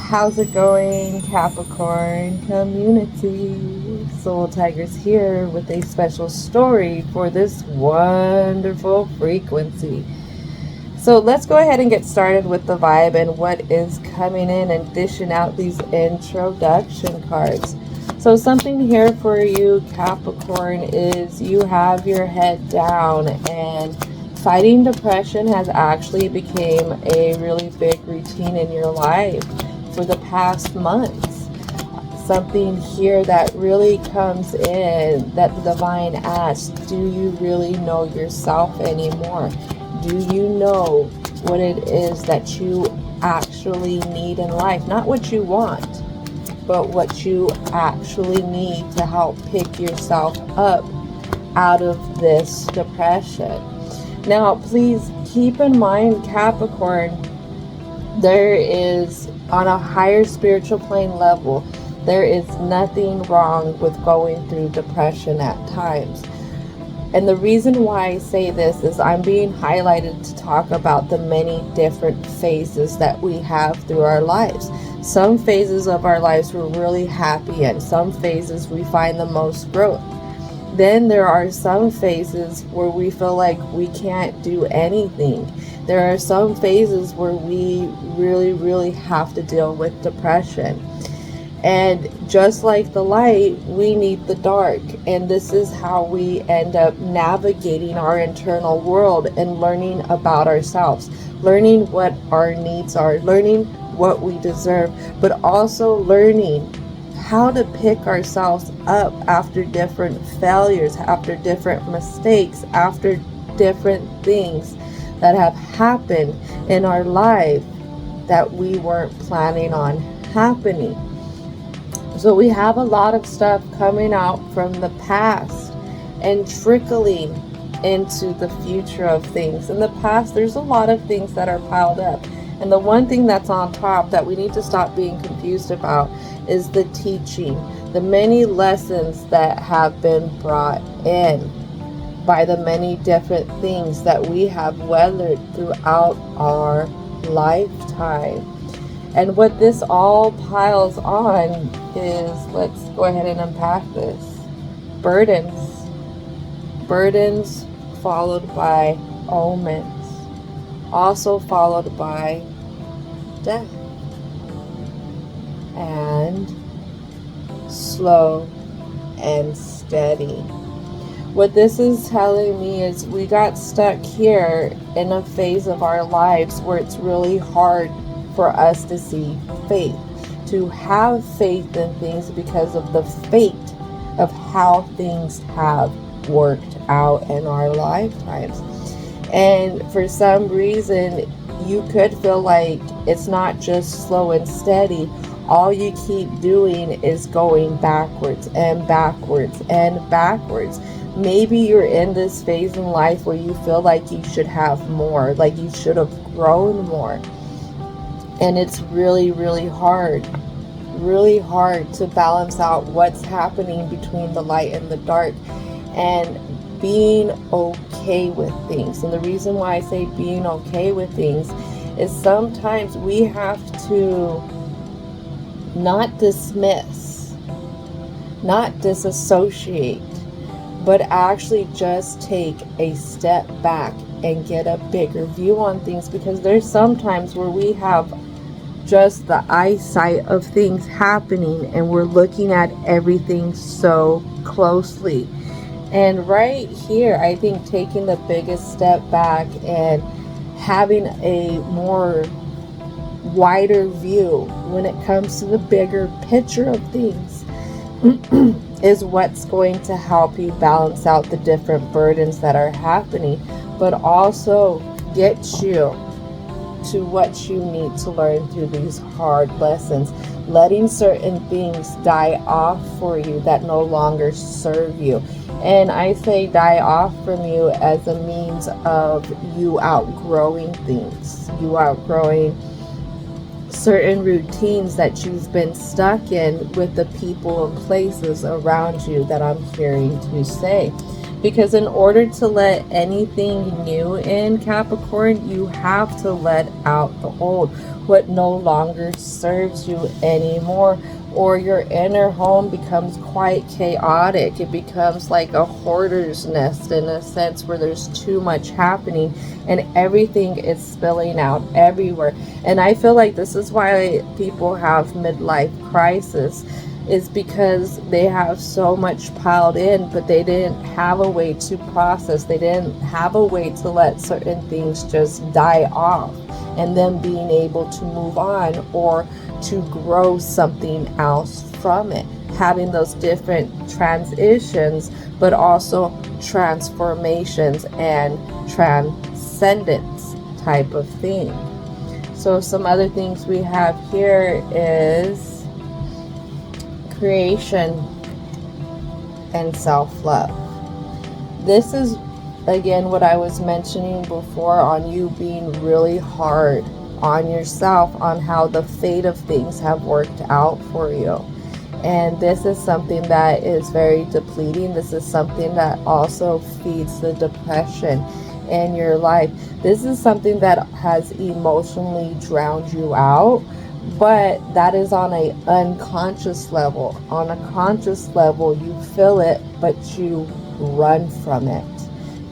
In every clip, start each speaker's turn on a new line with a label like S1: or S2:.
S1: How's it going, Capricorn community? Soul Tigers here with a special story for this wonderful frequency. So let's go ahead and get started with the vibe and what is coming in and dishing out these introduction cards. So something here for you, Capricorn, is you have your head down, and fighting depression has actually become a really big routine in your life for the past months. Something here that really comes in that the divine asks, do you really know yourself anymore? Do you know what it is that you actually need in life? Not what you want, but what you actually need to help pick yourself up out of this depression. Now, please keep in mind, Capricorn, there is, on a higher spiritual plane level, there is nothing wrong with going through depression at times. And the reason why I say this is I'm being highlighted to talk about the many different phases that we have through our lives. Some phases of our lives we're really happy in. Some phases we find the most growth. Then there are some phases where we feel like we can't do anything. There are some phases where we really have to deal with depression. And just like the light, we need the dark. And this is how we end up navigating our internal world and learning about ourselves, learning what our needs are, learning what we deserve, but also learning how to pick ourselves up after different failures, after different mistakes, after different things that have happened in our life that we weren't planning on happening. So we have a lot of stuff coming out from the past and trickling into the future of things. In the past, there's a lot of things that are piled up. And the one thing that's on top that we need to stop being confused about is the teaching, the many lessons that have been brought in by the many different things that we have weathered throughout our lifetime. And what this all piles on is, let's go ahead and unpack this. Burdens. Burdens followed by omens. Also followed by death. And slow and steady. What this is telling me is we got stuck here in a phase of our lives where it's really hard for us to see faith, to have faith in things because of the fate of how things have worked out in our lifetimes. And for some reason, you could feel like it's not just slow and steady. All you keep doing is going backwards and backwards and backwards. Maybe you're in this phase in life where you feel like you should have more, like you should have grown more. And it's really hard to balance out what's happening between the light and the dark and being okay with things. And the reason why I say being okay with things is sometimes we have to not dismiss, not disassociate, but actually just take a step back and get a bigger view on things, because there's sometimes where we have just the eyesight of things happening and we're looking at everything so closely. And right here, I think taking the biggest step back and having a more wider view when it comes to the bigger picture of things is what's going to help you balance out the different burdens that are happening, but also get you to what you need to learn through these hard lessons, letting certain things die off for you that no longer serve you. And I say die off from you as a means of you outgrowing things, you outgrowing certain routines that you've been stuck in with the people and places around you that I'm hearing to say. Because in order to let anything new in, Capricorn, you have to let out the old, what no longer serves you anymore, or your inner home becomes quite chaotic. It becomes like a hoarder's nest in a sense, where there's too much happening and everything is spilling out everywhere. And I feel like this is why people have midlife crisis, is because they have so much piled in, but they didn't have a way to process. They didn't have a way to let certain things just die off, and then being able to move on or to grow something else from it. Having those different transitions, but also transformations and transcendence type of thing. So some other things we have here is creation and self-love. This is again what I was mentioning before on you being really hard on yourself, on how the fate of things have worked out for you. And this is something that is very depleting. This is something that also feeds the depression in your life. This is something that has emotionally drowned you out, but that is on a unconscious level. On a conscious level, you feel it, but you run from it.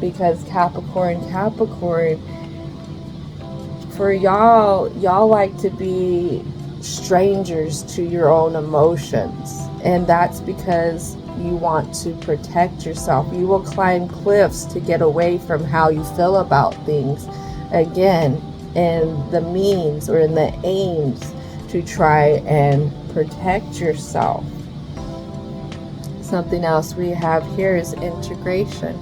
S1: Because Capricorn, for y'all like to be strangers to your own emotions. And that's because you want to protect yourself. You will climb cliffs to get away from how you feel about things. Again, in the means or in the aims to try and protect yourself. Something else we have here is integration.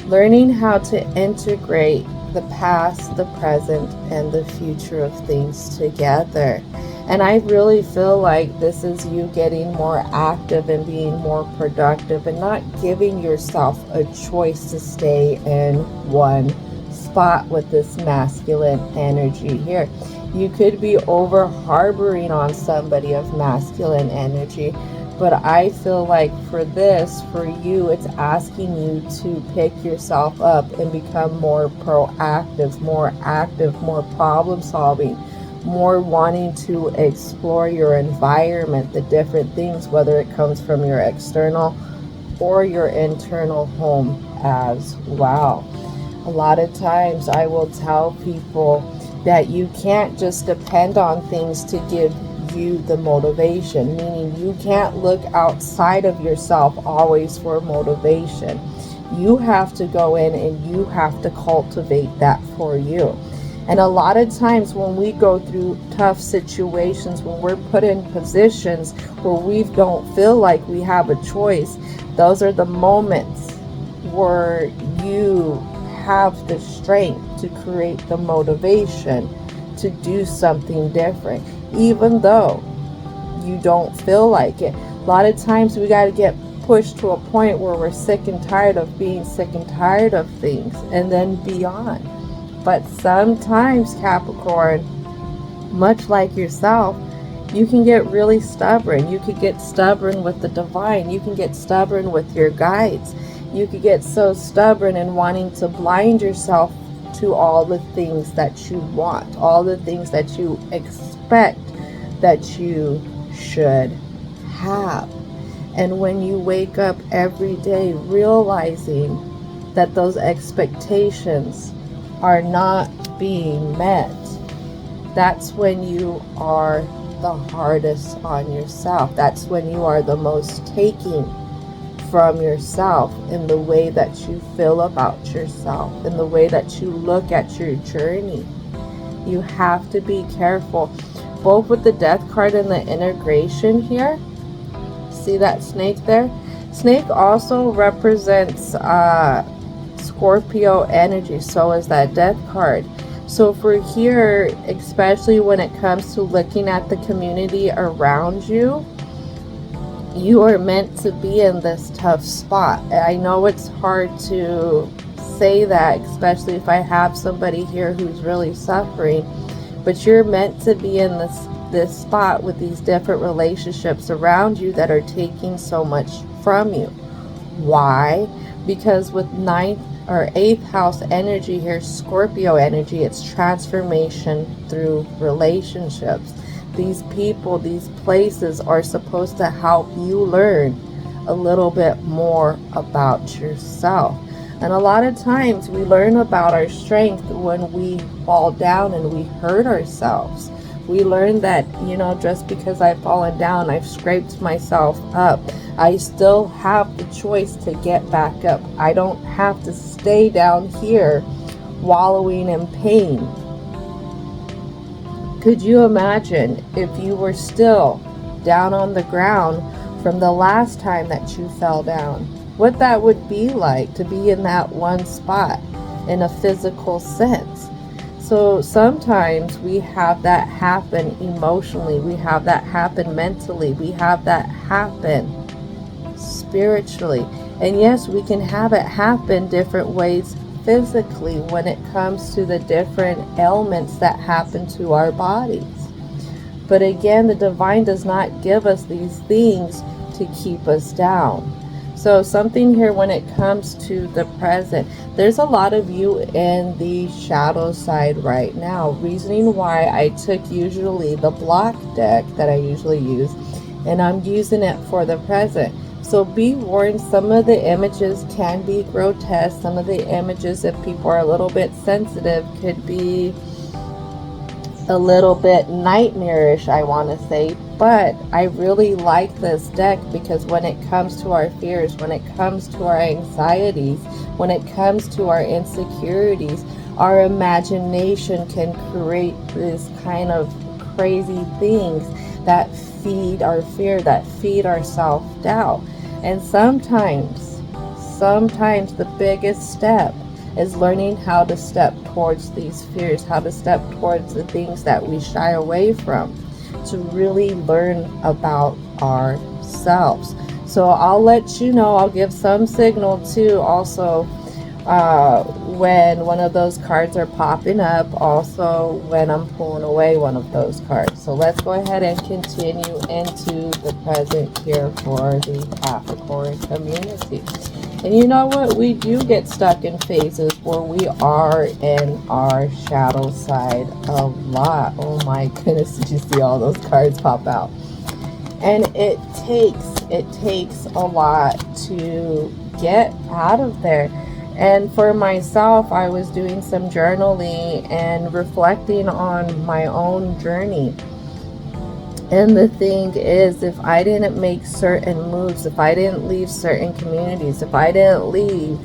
S1: Learning how to integrate the past, the present, and the future of things together. And I really feel like this is you getting more active and being more productive, and not giving yourself a choice to stay in one spot with this masculine energy here. You could be over harboring on somebody of masculine energy, but I feel like for this, for you, it's asking you to pick yourself up and become more proactive, more active, more problem solving, more wanting to explore your environment, the different things, whether it comes from your external or your internal home as well. A lot of times I will tell people that you can't just depend on things to give you the motivation, meaning you can't look outside of yourself always for motivation. You have to go in and you have to cultivate that for you. And a lot of times when we go through tough situations, when we're put in positions where we don't feel like we have a choice, those are the moments where you have the strength to create the motivation to do something different, even though you don't feel like it. A lot of times we got to get pushed to a point where we're sick and tired of being sick and tired of things, and then beyond. But sometimes, Capricorn, much like yourself, you can get really stubborn. You could get stubborn with the divine. You can get stubborn with your guides. You could get so stubborn in wanting to blind yourself to all the things that you want, all the things that you expect that you should have. And when you wake up every day realizing that those expectations are not being met, that's when you are the hardest on yourself. That's when you are the most taking from yourself, in the way that you feel about yourself, in the way that you look at your journey. You have to be careful, both with the death card and the integration here. See that snake there? Snake also represents Scorpio energy, so is that death card. So for here, especially when it comes to looking at the community around you, you are meant to be in this tough spot. I know it's hard to say that, especially if I have somebody here who's really suffering, but you're meant to be in this spot with these different relationships around you that are taking so much from you. Why? because with ninth or eighth house energy here, Scorpio energy, it's transformation through relationships. These people, these places are supposed to help you learn a little bit more about yourself. And a lot of times we learn about our strength when we fall down and we hurt ourselves. We learn that, you know, just because I've fallen down, I've scraped myself up, I still have the choice to get back up. I don't have to stay down here wallowing in pain. Could you imagine if you were still down on the ground from the last time that you fell down? What that would be like to be in that one spot in a physical sense. So sometimes we have that happen emotionally, we have that happen mentally, we have that happen spiritually. And yes, we can have it happen different ways physically when it comes to the different ailments that happen to our bodies. But again, the divine does not give us these things to keep us down. So something here when it comes to the present, there's a lot of you in the shadow side right now. Reasoning why I took usually the block deck that I usually use, and I'm using it for the present. So be warned, some of the images can be grotesque. Some of the images, if people are a little bit sensitive, could be a little bit nightmarish, I want to say. But I really like this deck because when it comes to our fears, when it comes to our anxieties, when it comes to our insecurities, our imagination can create this kind of crazy things that feed our fear, that feed our self-doubt. And sometimes the biggest step is learning how to step towards these fears, how to step towards the things that we shy away from, to really learn about ourselves. So I'll let you know, I'll give some signal too also when one of those cards are popping up, also when I'm pulling away one of those cards. So let's go ahead and continue into the present here for the Capricorn community. And you know what? We do get stuck in phases where we are in our shadow side a lot. Oh my goodness, did you see all those cards pop out? And it takes a lot to get out of there. And for myself, I was doing some journaling and reflecting on my own journey. And the thing is, if I didn't make certain moves, if I didn't leave certain communities, if I didn't leave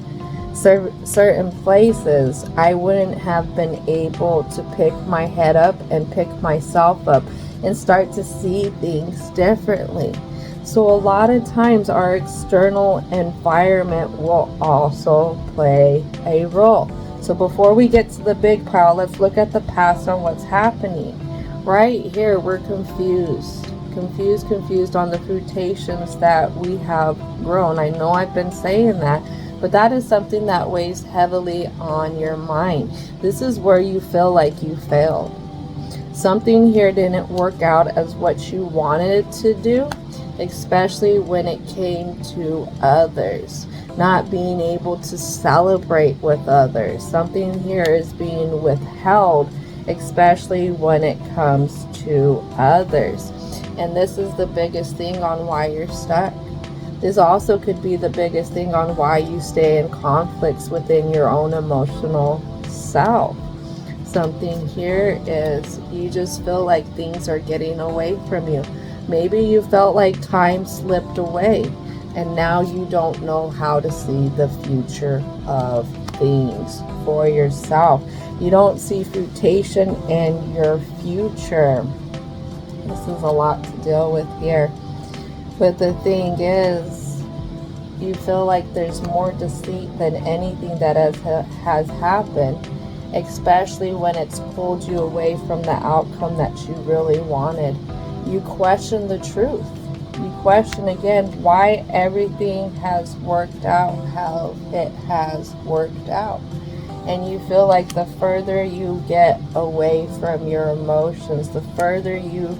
S1: certain places, I wouldn't have been able to pick my head up and pick myself up and start to see things differently. So a lot of times our external environment will also play a role. So before we get to the big pile, let's look at the past on what's happening. Right here, we're confused on the fruitations that we have grown. I know I've been saying that, but that is something that weighs heavily on your mind. This is where you feel like you failed. Something here didn't work out as what you wanted it to do, especially when it came to others. Not being able to celebrate with others. Something here is being withheld, especially when it comes to others. And this is the biggest thing on why you're stuck. This also could be the biggest thing on why you stay in conflicts within your own emotional self. Something here is you just feel like things are getting away from you. Maybe you felt like time slipped away and now you don't know how to see the future of things for yourself. You don't see fruition in your future. This is a lot to deal with here. But the thing is, you feel like there's more deceit than anything that has happened, especially when it's pulled you away from the outcome that you really wanted. You question the truth. You question again why everything has worked out how it has worked out. And you feel like the further you get away from your emotions, the further you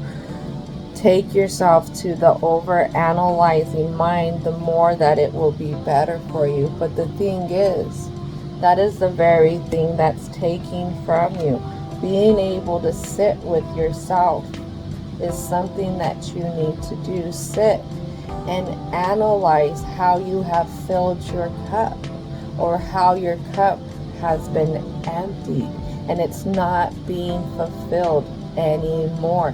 S1: take yourself to the over analyzing mind, the more that it will be better for you. But the thing is, that is the very thing that's taking from you. Being able to sit with yourself is something that you need to do. Sit and analyze how you have filled your cup, or how your cup has been emptied and it's not being fulfilled anymore.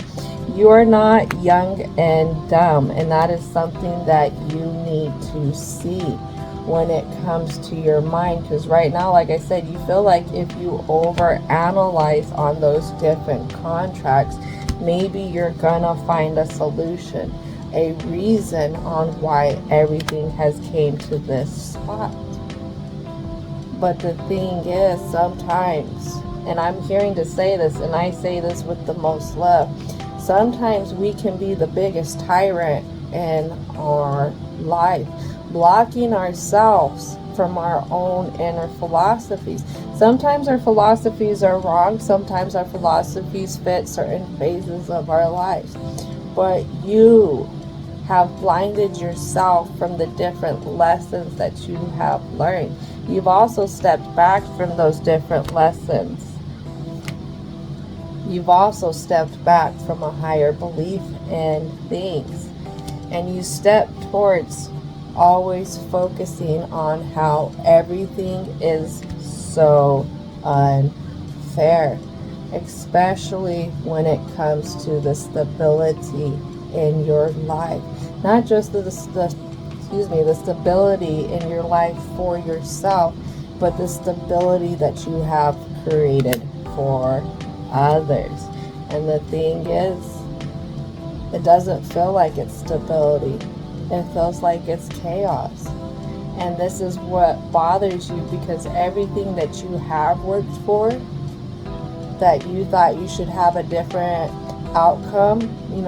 S1: You're not young and dumb, and that is something that you need to see when it comes to your mind. Because right now, like I said, you feel like if you overanalyze on those different contracts, maybe you're gonna find a solution, a reason on why everything has came to this spot. But the thing is, sometimes, and I'm hearing to say this, and I say this with the most love, sometimes we can be the biggest tyrant in our life, blocking ourselves from our own inner philosophies. Sometimes our philosophies are wrong, sometimes our philosophies fit certain phases of our lives. But you have blinded yourself from the different lessons that you have learned. You've also stepped back from those different lessons. You've also stepped back from a higher belief in things. And you step towards always focusing on how everything is so unfair, especially when it comes to the stability in your life. Not just the stability in your life for yourself, but the stability that you have created for others. And the thing is, it doesn't feel like it's stability. It feels like it's chaos. And this is what bothers you, because everything that you have worked for, that you thought you should have a different outcome,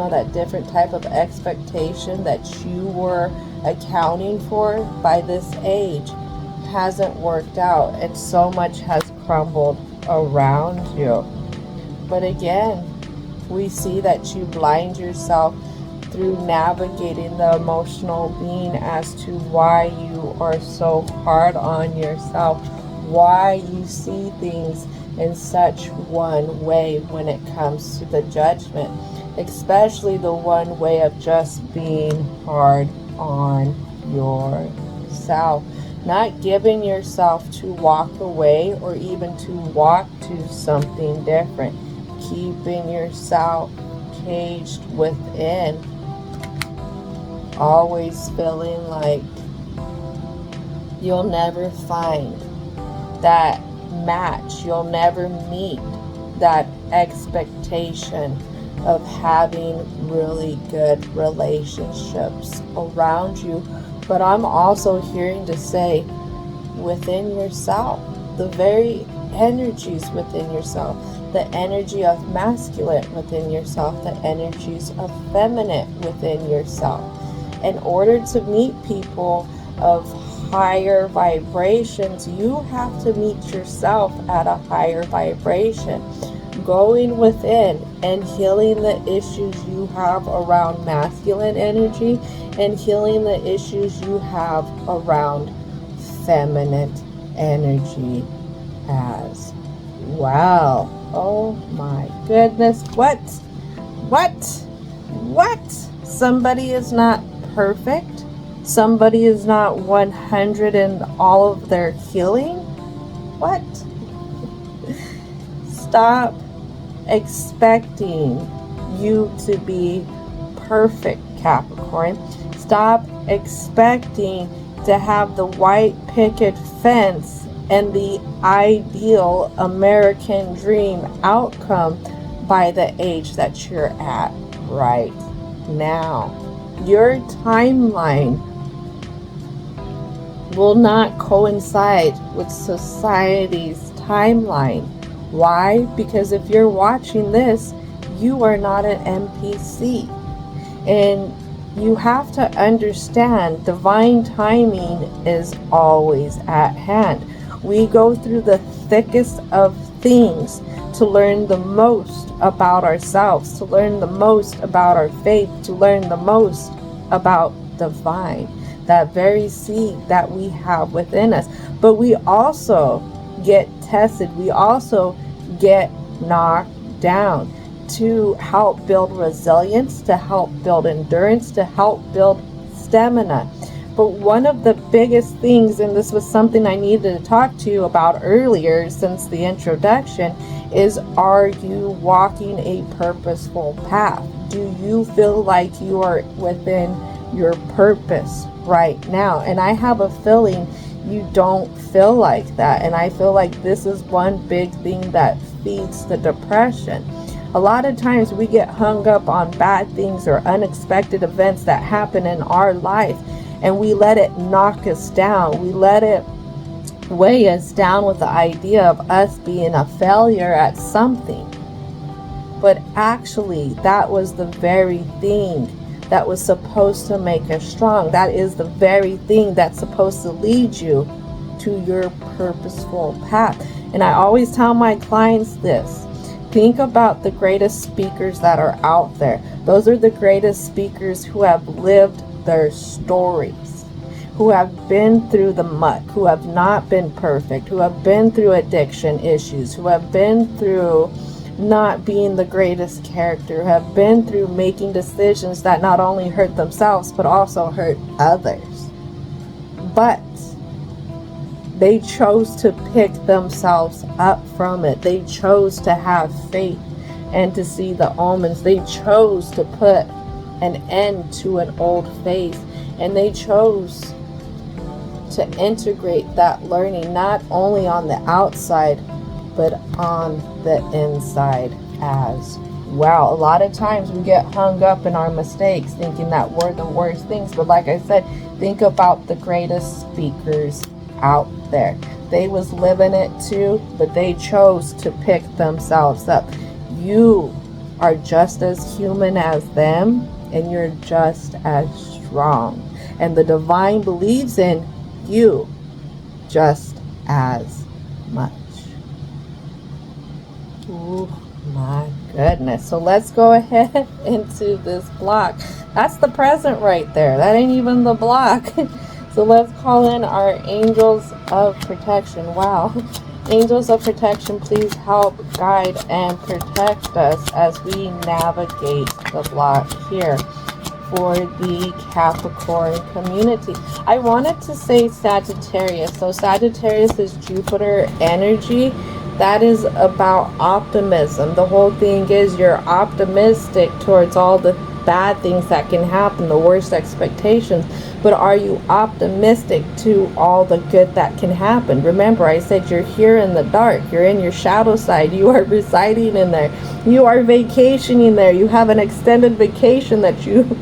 S1: that different type of expectation that you were accounting for by this age, hasn't worked out, and so much has crumbled around you. But again, we see that you blind yourself through navigating the emotional being as to why you are so hard on yourself, why you see things in such one way when it comes to the judgment, especially the one way of just being hard on yourself, not giving yourself to walk away or even to walk to something different, keeping yourself caged within, always feeling like you'll never find that match, you'll never meet that expectation of having really good relationships around you. But I'm also hearing to say, within yourself, the very energies within yourself, the energy of masculine within yourself, the energies of feminine within yourself. In order to meet people of higher vibrations, you have to meet yourself at a higher vibration. Going within and healing the issues you have around masculine energy and healing the issues you have around feminine energy as well. Oh my goodness. What? Somebody is not perfect. Somebody is not 100 in all of their healing. What? Stop expecting you to be perfect, Capricorn. Stop expecting to have the white picket fence and the ideal American dream outcome by the age that you're at right now. Your timeline will not coincide with society's timeline. Why? Because if you're watching this, you are not an NPC. And you have to understand divine timing is always at hand. We go through the thickest of things, to learn the most about ourselves, to learn the most about our faith, to learn the most about divine, that very seed that we have within us. But we also get tested. We also get knocked down to help build resilience, to help build endurance, to help build stamina. But one of the biggest things, and this was something I needed to talk to you about earlier since the introduction, is, are you walking a purposeful path? Do you feel like you are within your purpose right now? And I have a feeling you don't feel like that. And I feel like this is one big thing that feeds the depression. A lot of times we get hung up on bad things or unexpected events that happen in our life, and we let it knock us down. We let it weigh us down with the idea of us being a failure at something. But actually, that was the very thing that was supposed to make us strong. That is the very thing that's supposed to lead you to your purposeful path. And I always tell my clients this. Think about the greatest speakers that are out there. Those are the greatest speakers who have lived their stories, who have been through the muck, who have not been perfect, who have been through addiction issues, who have been through not being the greatest character, who have been through making decisions that not only hurt themselves but also hurt others. But they chose to pick themselves up from it. They chose to have faith and to see the omens. They chose to put an end to an old phase. And they chose to integrate that learning not only on the outside, but on the inside as well. A lot of times we get hung up in our mistakes, thinking that we're the worst things. But like I said, think about the greatest speakers out there. They was living it too, but they chose to pick themselves up. You are just as human as them, and you're just as strong. And the divine believes in you just as much. Oh my goodness. So let's go ahead into this block. That's the present right there. That ain't even the block. So let's call in our angels of protection. Wow. Angels of protection, please help guide and protect us as we navigate the block here for the Capricorn community. I wanted to say Sagittarius. So Sagittarius is Jupiter energy. That is about optimism. The whole thing is you're optimistic towards all the bad things that can happen, the worst expectations. But are you optimistic to all the good that can happen? Remember, I said you're here in the dark. You're in your shadow side. You are residing in there. You are vacationing there. You have an extended vacation that you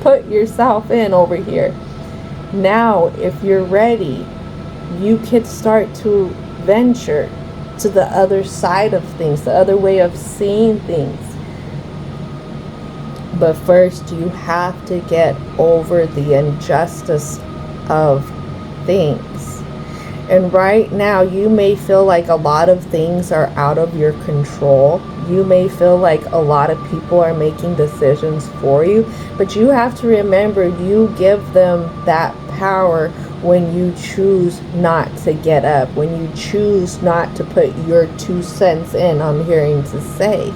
S1: put yourself in over here. Now, if you're ready, you could start to venture to the other side of things, the other way of seeing things. But first, you have to get over the injustice of things. And right now, you may feel like a lot of things are out of your control. You may feel like a lot of people are making decisions for you. But you have to remember, you give them that power when you choose not to get up, when you choose not to put your 2 cents in, I'm hearing to say.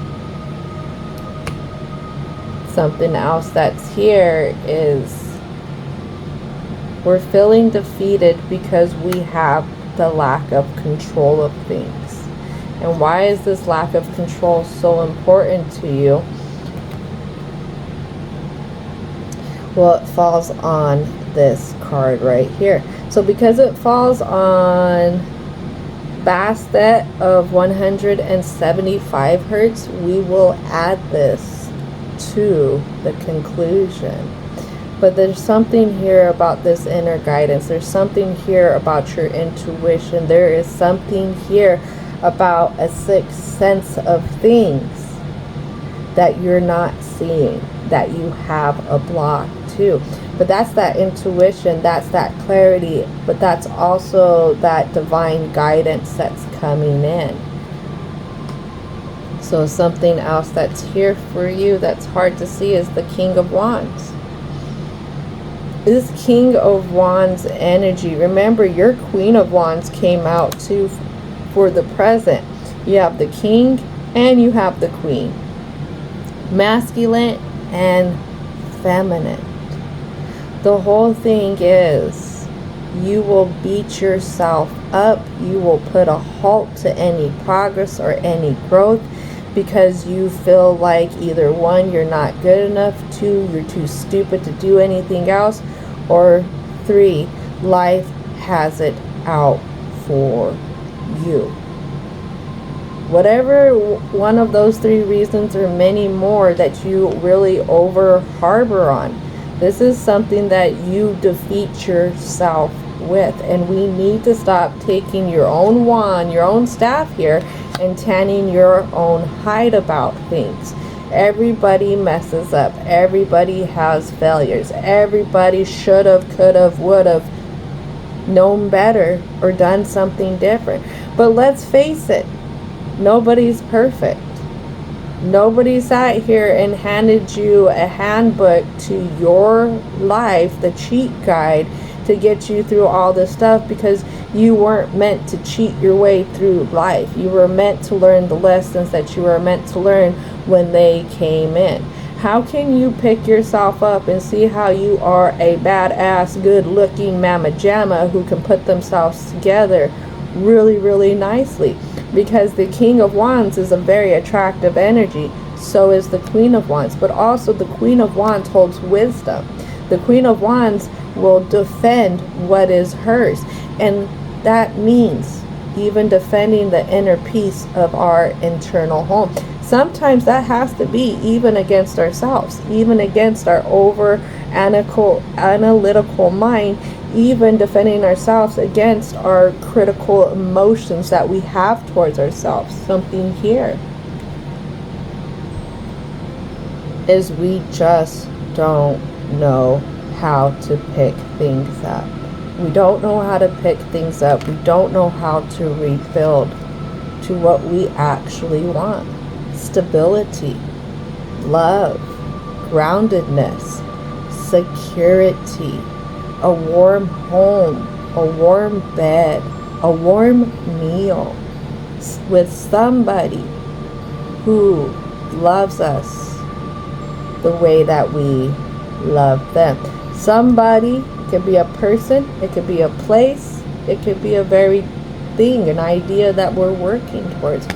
S1: Something else that's here is we're feeling defeated because we have the lack of control of things. And why is this lack of control so important to you? Well, it falls on this card right here. So because it falls on basket of 175 hertz, we will add this to the conclusion. But there's something here about this inner guidance. There's something here about your intuition. There is something here about a 6th sense of things that you're not seeing, that you have a block to. But that's that intuition, that's that clarity, but that's also that divine guidance that's coming in. So something else that's here for you that's hard to see is the King of Wands. This King of Wands energy, remember your Queen of Wands came out too for the present. You have the King and you have the Queen. Masculine and feminine. The whole thing is you will beat yourself up. You will put a halt to any progress or any growth because you feel like either one, you're not good enough, two, you're too stupid to do anything else, or three, life has it out for you. Whatever one of those three reasons or many more that you really over harbor on, this is something that you defeat yourself with. And we need to stop taking your own wand, your own staff here, and tanning your own hide about things. Everybody messes up. Everybody has failures. Everybody should have, could have, would have known better or done something different. But let's face it, nobody's perfect. Nobody sat here and handed you a handbook to your life, the cheat guide, to get you through all this stuff, because you weren't meant to cheat your way through life. You were meant to learn the lessons that you were meant to learn when they came in. How can you pick yourself up and see how you are a badass, good-looking mama jamma who can put themselves together really, really nicely? Because the King of Wands is a very attractive energy. So is the Queen of Wands. But also the Queen of Wands holds wisdom. The Queen of Wands will defend what is hers. And that means even defending the inner peace of our internal home. Sometimes that has to be even against ourselves, even against our over analytical mind, even defending ourselves against our critical emotions that we have towards ourselves. Something here is we just don't know how to pick things up. We don't know how to pick things up. We don't know how to rebuild to what we actually want. Stability, love, groundedness, security, a warm home, a warm bed, a warm meal with somebody who loves us the way that we love them. Somebody, it could be a person, it could be a place, it could be a very thing, an idea that we're working towards.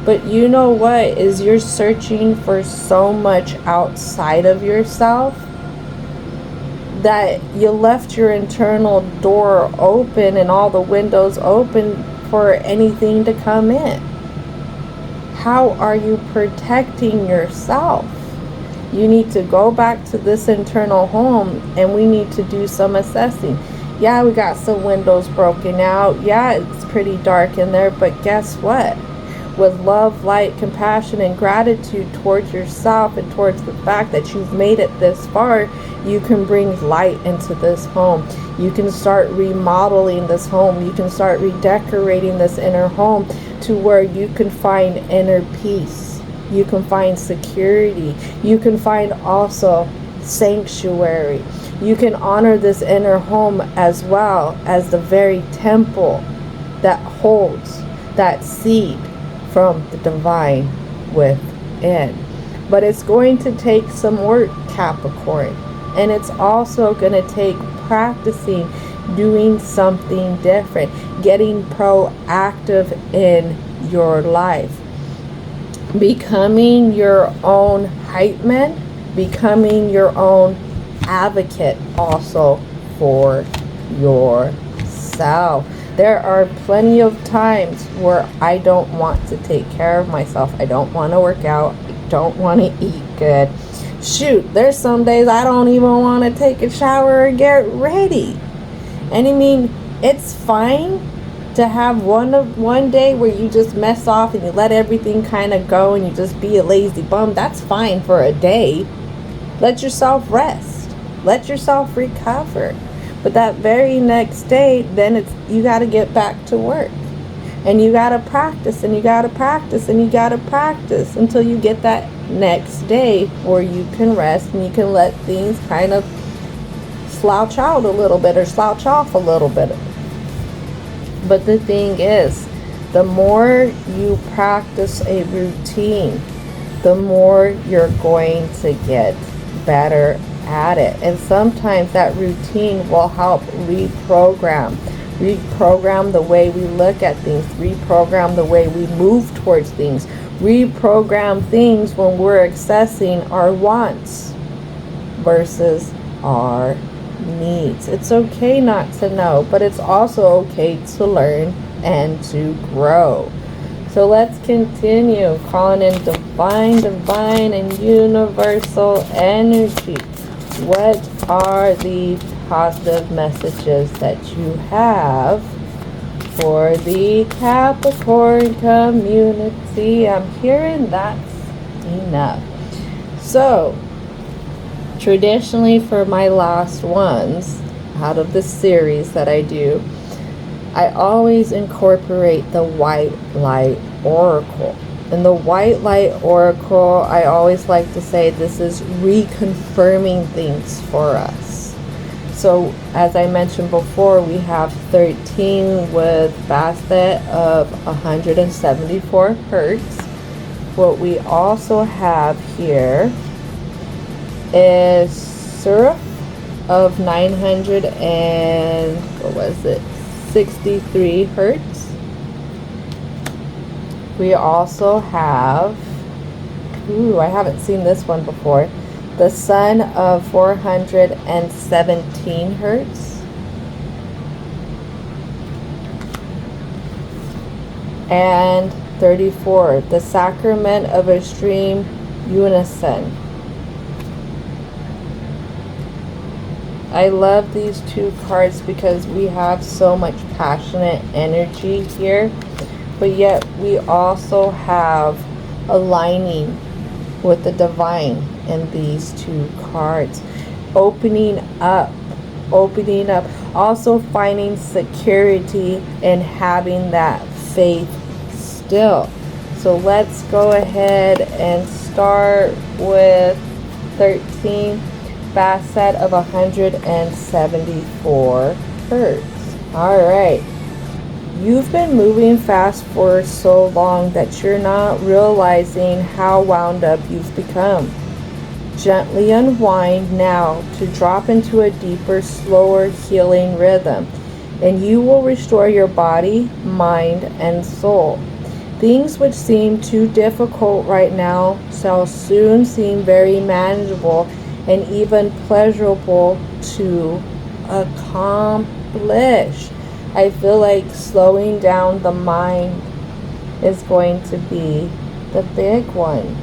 S1: But you know what? Is you're searching for so much outside of yourself that you left your internal door open and all the windows open for anything to come in. How are you protecting yourself? You need to go back to this internal home and we need to do some assessing. Yeah, we got some windows broken out. Yeah, it's pretty dark in there, but guess what? With love, light, compassion, and gratitude towards yourself and towards the fact that you've made it this far, you can bring light into this home. You can start remodeling this home. You can start redecorating this inner home to where you can find inner peace. You can find security. You can find also sanctuary. You can honor this inner home as well as the very temple that holds that seed from the divine within. But it's going to take some work, Capricorn. And it's also going to take practicing doing something different, getting proactive in your life, becoming your own hype man, becoming your own advocate also for yourself. There are plenty of times where I don't want to take care of myself. I don't want to work out. I don't want to eat good. Shoot, there's some days I don't even want to take a shower or get ready. And I mean, it's fine to have one day where you just mess off and you let everything kind of go and you just be a lazy bum. That's fine for a day. Let yourself rest. Let yourself recover. But that very next day, then you got to get back to work. And you got to practice, and you got to practice, and you got to practice until you get that next day where you can rest and you can let things kind of slouch out a little bit or slouch off a little bit. But the thing is, the more you practice a routine, the more you're going to get better at it. And sometimes that routine will help reprogram the way we look at things, reprogram the way we move towards things, reprogram things when we're accessing our wants versus our needs. It's okay not to know, but it's also okay to learn and to grow. So let's continue calling in divine and universal energy. What are the positive messages that you have for the Capricorn community? I'm hearing that's enough. So, traditionally for my last ones out of the series that I do, I always incorporate the white light oracle. And the white light oracle, I always like to say this is reconfirming things for us. So as I mentioned before, we have 13 with basset of 174 hertz. What we also have here is Surf of 963 hertz. We also have, I haven't seen this one before, the Sun of 417 hertz. And 34, the Sacrament of Extreme Unison. I love these two cards because we have so much passionate energy here, but yet we also have aligning with the divine in these two cards. Opening up, also finding security and having that faith still. So let's go ahead and start with 13. Basset of 174 hertz. Alright. You've been moving fast for so long that you're not realizing how wound up you've become. Gently unwind now to drop into a deeper, slower healing rhythm, and you will restore your body, mind, and soul. Things which seem too difficult right now shall soon seem very manageable and even pleasurable to accomplish. I feel like slowing down the mind is going to be the big one.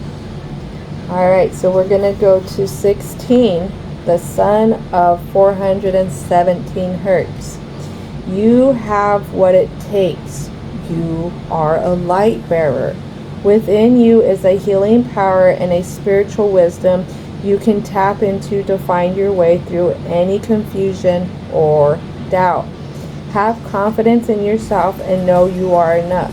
S1: Alright, so we're going to go to 16, the Sun of 417 hertz. You have what it takes. You are a light bearer. Within you is a healing power and a spiritual wisdom you can tap into to find your way through any confusion or doubt. Have confidence in yourself and know you are enough.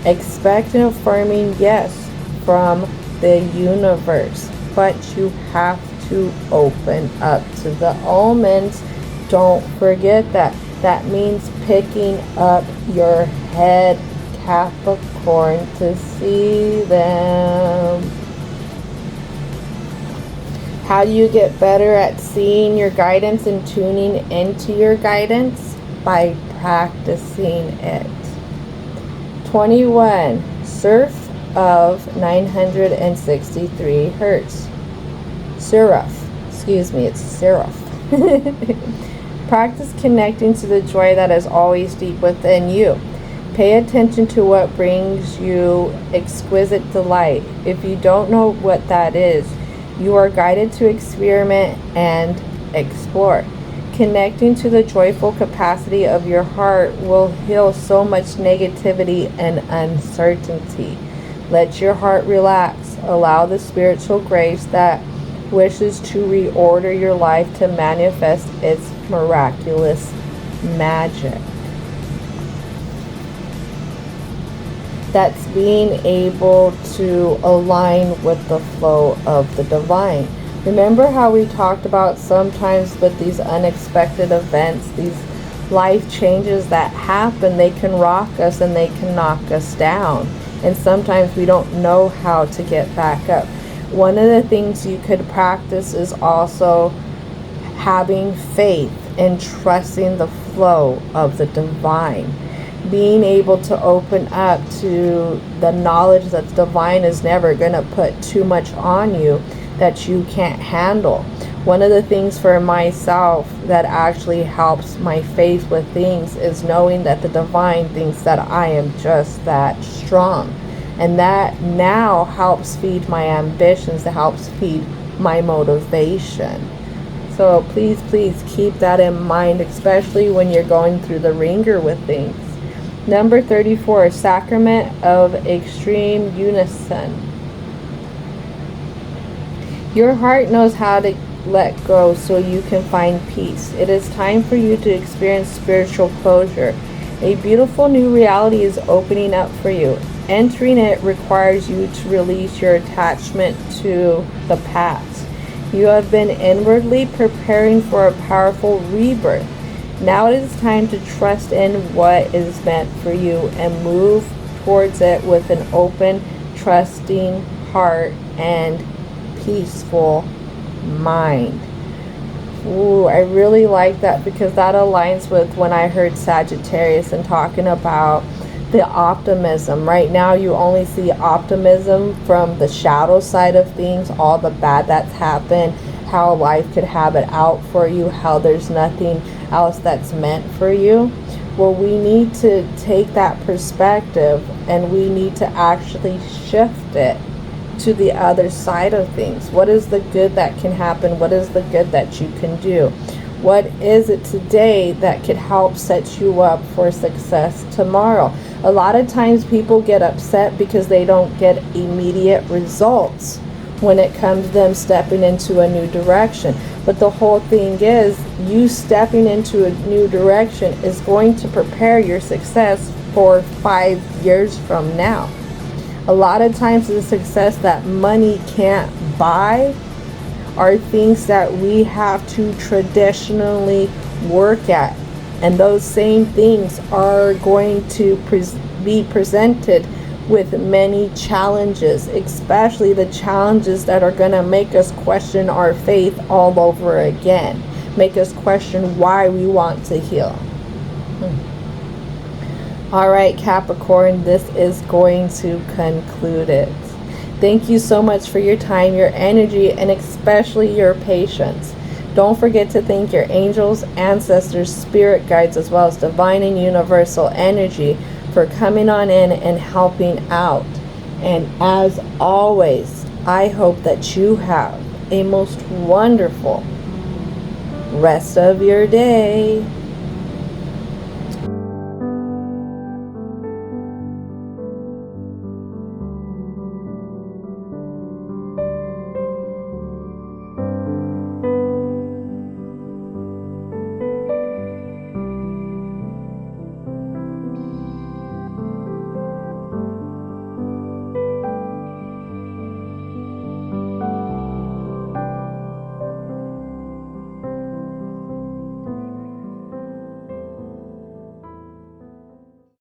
S1: Expect an affirming yes from the universe, but you have to open up to the omens. Don't forget that. That means picking up your head, Capricorn, to see them. How do you get better at seeing your guidance and tuning into your guidance? By practicing it. 21. Surf of 963 hertz. It's Seraph. Practice connecting to the joy that is always deep within you. Pay attention to what brings you exquisite delight. If you don't know what that is, you are guided to experiment and explore. Connecting to the joyful capacity of your heart will heal so much negativity and uncertainty. Let your heart relax. Allow the spiritual grace that wishes to reorder your life to manifest its miraculous magic. That's being able to align with the flow of the divine. Remember how we talked about sometimes with these unexpected events, these life changes that happen, they can rock us and they can knock us down. And sometimes we don't know how to get back up. One of the things you could practice is also having faith and trusting the flow of the divine. Being able to open up to the knowledge that the divine is never going to put too much on you that you can't handle. One of the things for myself that actually helps my faith with things is knowing that the divine thinks that I am just that strong. And that now helps feed my ambitions, it helps feed my motivation. So please, please keep that in mind, especially when you're going through the ringer with things. Number 34, Sacrament of Extreme Unison. Your heart knows how to let go so you can find peace. It is time for you to experience spiritual closure. A beautiful new reality is opening up for you. Entering it requires you to release your attachment to the past. You have been inwardly preparing for a powerful rebirth. Now it is time to trust in what is meant for you and move towards it with an open, trusting heart and peaceful mind. Ooh, I really like that because that aligns with when I heard Sagittarius and talking about the optimism. Right now you only see optimism from the shadow side of things, all the bad that's happened, how life could have it out for you, how there's nothing else that's meant for you. Well, we need to take that perspective and we need to actually shift it to the other side of things. What is the good that can happen? What is the good that you can do? What is it today that could help set you up for success tomorrow? A lot of times people get upset because they don't get immediate results when it comes to them stepping into a new direction. But the whole thing is, you stepping into a new direction is going to prepare your success for 5 years from now. A lot of times the success that money can't buy are things that we have to traditionally work at. And those same things are going to be presented with many challenges, especially the challenges that are going to make us question our faith all over again, make us question why we want to heal. All right, Capricorn, this is going to conclude it. Thank you so much for your time, your energy, and especially your patience. Don't forget to thank your angels, ancestors, spirit guides, as well as divine and universal energy for coming on in and helping out. And as always, I hope that you have a most wonderful rest of your day.